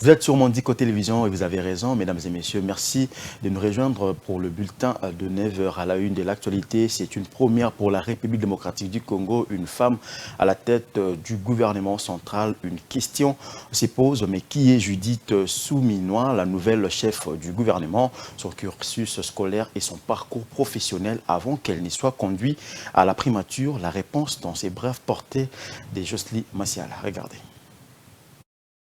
Vous êtes sur Mondico Télévision et vous avez raison, mesdames et messieurs. Merci de nous rejoindre pour le bulletin de 9h à la une de l'actualité. C'est une première pour la République démocratique du Congo. Une femme à la tête du gouvernement central. Une question se pose, mais qui est Judith Souminois, la nouvelle chef du gouvernement, son cursus scolaire et son parcours professionnel avant qu'elle ne soit conduite à la primature? La réponse dans ces brèves portées de Jocelyne Massiala. Regardez.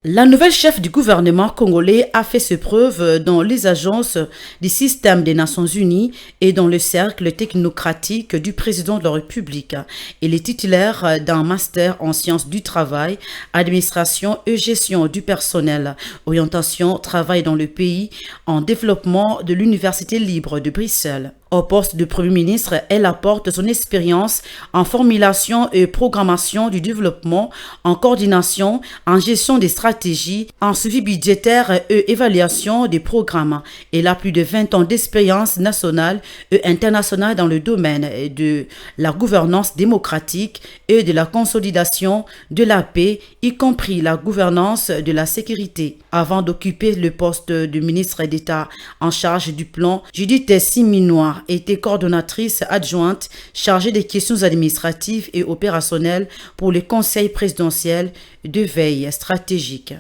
La nouvelle chef du gouvernement congolais a fait ses preuves dans les agences du système des Nations Unies et dans le cercle technocratique du président de la République. Elle est titulaire d'un master en sciences du travail, administration et gestion du personnel, orientation travail dans le pays, en développement de l'Université libre de Bruxelles. Au poste de Premier ministre, elle apporte son expérience en formulation et programmation du développement, en coordination, en gestion des stratégies, en suivi budgétaire et évaluation des programmes. Elle a plus de 20 ans d'expérience nationale et internationale dans le domaine de la gouvernance démocratique et de la consolidation de la paix, y compris la gouvernance de la sécurité. Avant d'occuper le poste de ministre d'État en charge du plan, Judith Souminois était coordonnatrice adjointe chargée des questions administratives et opérationnelles pour le Conseil présidentiel de veille stratégique.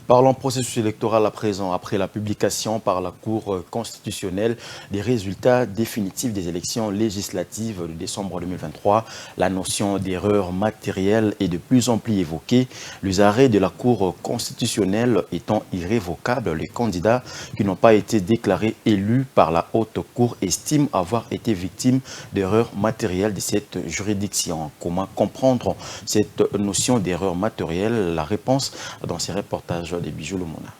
Parlons processus électoral à présent, après la publication par la Cour constitutionnelle des résultats définitifs des élections législatives de décembre 2023. La notion d'erreur matérielle est de plus en plus évoquée. Les arrêts de la Cour constitutionnelle étant irrévocables, les candidats qui n'ont pas été déclarés élus par la Haute Cour estiment avoir été victimes d'erreurs matérielles de cette juridiction. Comment comprendre cette notion d'erreur matérielle? La réponse dans ces reportages de Bijou Lumona.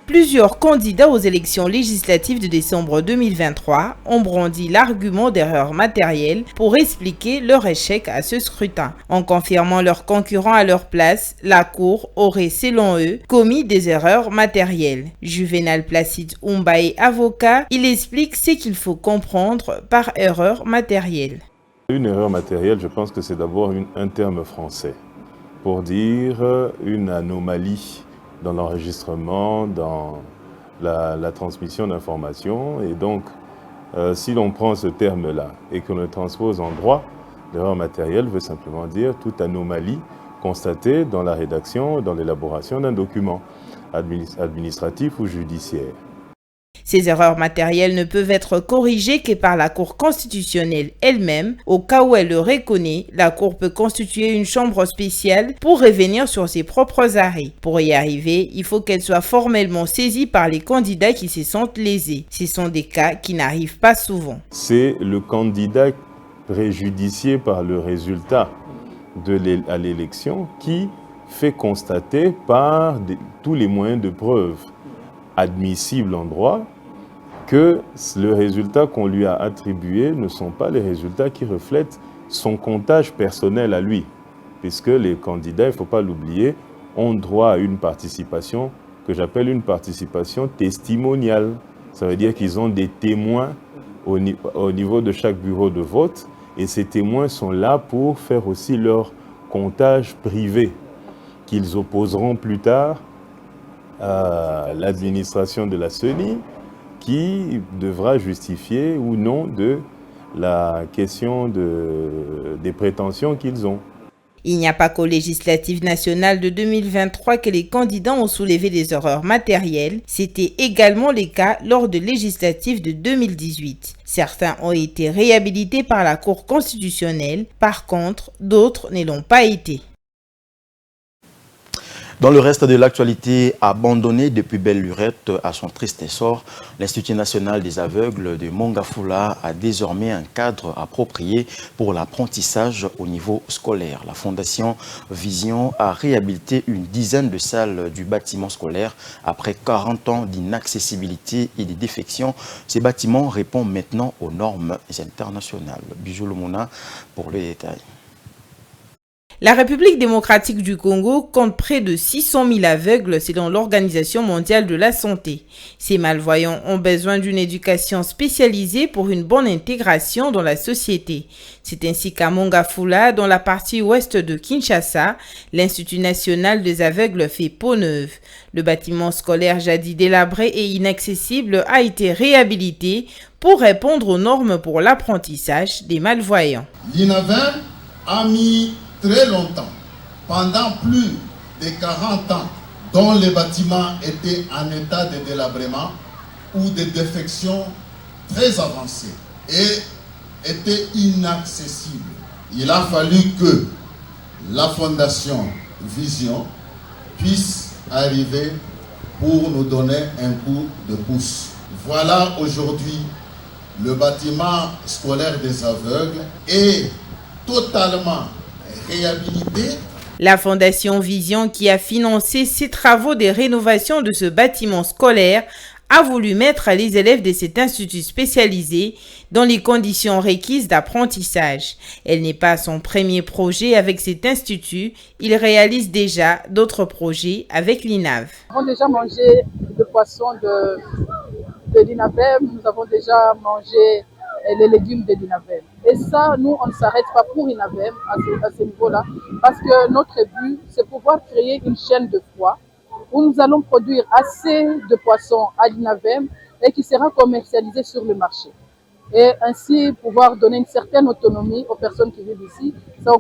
Plusieurs candidats aux élections législatives de décembre 2023 ont brandi l'argument d'erreur matérielle pour expliquer leur échec à ce scrutin. En confirmant leurs concurrents à leur place, la Cour aurait, selon eux, commis des erreurs matérielles. Juvenal Placide Umbaye, avocat, il explique ce qu'il faut comprendre par erreur matérielle. Une erreur matérielle, je pense que c'est d'abord un terme français pour dire une anomalie dans l'enregistrement, dans la transmission d'informations. Et donc, si l'on prend ce terme-là et qu'on le transpose en droit, l'erreur matérielle veut simplement dire toute anomalie constatée dans la rédaction, dans l'élaboration d'un document administratif ou judiciaire. Ces erreurs matérielles ne peuvent être corrigées que par la Cour constitutionnelle elle-même. Au cas où elle le reconnaît, la Cour peut constituer une chambre spéciale pour revenir sur ses propres arrêts. Pour y arriver, il faut qu'elle soit formellement saisie par les candidats qui se sentent lésés. Ce sont des cas qui n'arrivent pas souvent. C'est le candidat préjudicié par le résultat à l'élection qui fait constater par tous les moyens de preuve admissibles en droit que le résultat qu'on lui a attribué ne sont pas les résultats qui reflètent son comptage personnel à lui. Puisque les candidats, il ne faut pas l'oublier, ont droit à une participation que j'appelle une participation testimoniale. Ça veut dire qu'ils ont des témoins au niveau de chaque bureau de vote et ces témoins sont là pour faire aussi leur comptage privé qu'ils opposeront plus tard à l'administration de la CENI qui devra justifier ou non de la question des prétentions qu'ils ont. Il n'y a pas qu'aux législatives nationales de 2023 que les candidats ont soulevé des erreurs matérielles. C'était également le cas lors de législatives de 2018. Certains ont été réhabilités par la Cour constitutionnelle. Par contre, d'autres ne l'ont pas été. Dans le reste de l'actualité, abandonné depuis belle lurette à son triste essor, l'Institut national des aveugles de Mongafula a désormais un cadre approprié pour l'apprentissage au niveau scolaire. La Fondation Vision a réhabilité une dizaine de salles du bâtiment scolaire après 40 ans d'inaccessibilité et de défection. Ces bâtiments répondent maintenant aux normes internationales. Bijou Lumona pour les détails. La République démocratique du Congo compte près de 600 000 aveugles selon l'Organisation mondiale de la santé. Ces malvoyants ont besoin d'une éducation spécialisée pour une bonne intégration dans la société. C'est ainsi qu'à Mongafula, dans la partie ouest de Kinshasa, l'Institut national des aveugles fait peau neuve. Le bâtiment scolaire jadis délabré et inaccessible a été réhabilité pour répondre aux normes pour l'apprentissage des malvoyants. L'INAVEM a mis très longtemps, pendant plus de 40 ans, dont les bâtiments étaient en état de délabrement ou de défection très avancée et étaient inaccessibles. Il a fallu que la Fondation Vision puisse arriver pour nous donner un coup de pouce. Voilà aujourd'hui le bâtiment scolaire des aveugles est totalement réhabilité. La Fondation Vision, qui a financé ces travaux de rénovation de ce bâtiment scolaire, a voulu mettre les élèves de cet institut spécialisé dans les conditions requises d'apprentissage. Elle n'est pas son premier projet avec cet institut, il réalise déjà d'autres projets avec l'INAV. Nous avons déjà mangé le poisson de l'INAVEM, nous avons déjà mangé les légumes de l'INAVEM. Et ça, nous, on ne s'arrête pas pour l'INAVEM à ce niveau-là, parce que notre but, c'est pouvoir créer une chaîne de froid où nous allons produire assez de poissons à l'INAVEM et qui sera commercialisé sur le marché. Et ainsi pouvoir donner une certaine autonomie aux personnes qui vivent ici, ça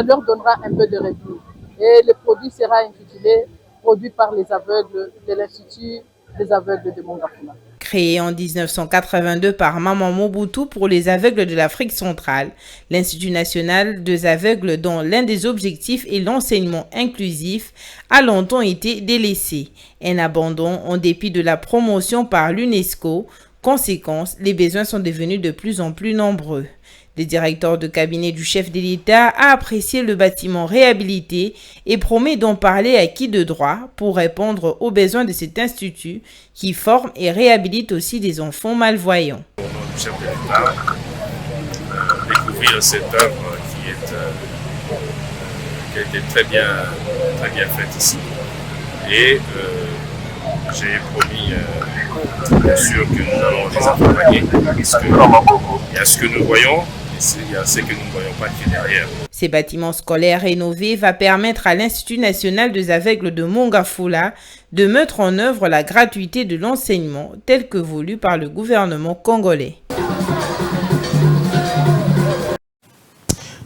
leur donnera un peu de revenus. Et le produit sera intitulé « Produit par les aveugles de l'Institut des aveugles de Mongafula ». Créé en 1982 par Maman Mobutu pour les aveugles de l'Afrique centrale, l'Institut national des aveugles, dont l'un des objectifs est l'enseignement inclusif, a longtemps été délaissé. Un abandon en dépit de la promotion par l'UNESCO. Conséquence, les besoins sont devenus de plus en plus nombreux. Le directeur de cabinet du chef de l'État a apprécié le bâtiment réhabilité et promet d'en parler à qui de droit pour répondre aux besoins de cet institut qui forme et réhabilite aussi des enfants malvoyants. Pour le chef de l'État, découvrir cette œuvre qui a été très bien faite ici. Et j'ai promis bien sûr que nous allons les accompagner parce qu'il y a ce que nous voyons. Il y a ce que nous ne voyons pas qui est derrière. Ces bâtiments scolaires rénovés va permettre à l'Institut national des aveugles de Mongafula de mettre en œuvre la gratuité de l'enseignement tel que voulu par le gouvernement congolais.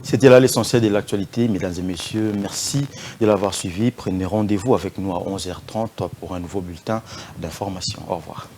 C'était là l'essentiel de l'actualité, mesdames et messieurs. Merci de l'avoir suivi. Prenez rendez-vous avec nous à 11h30 pour un nouveau bulletin d'information. Au revoir.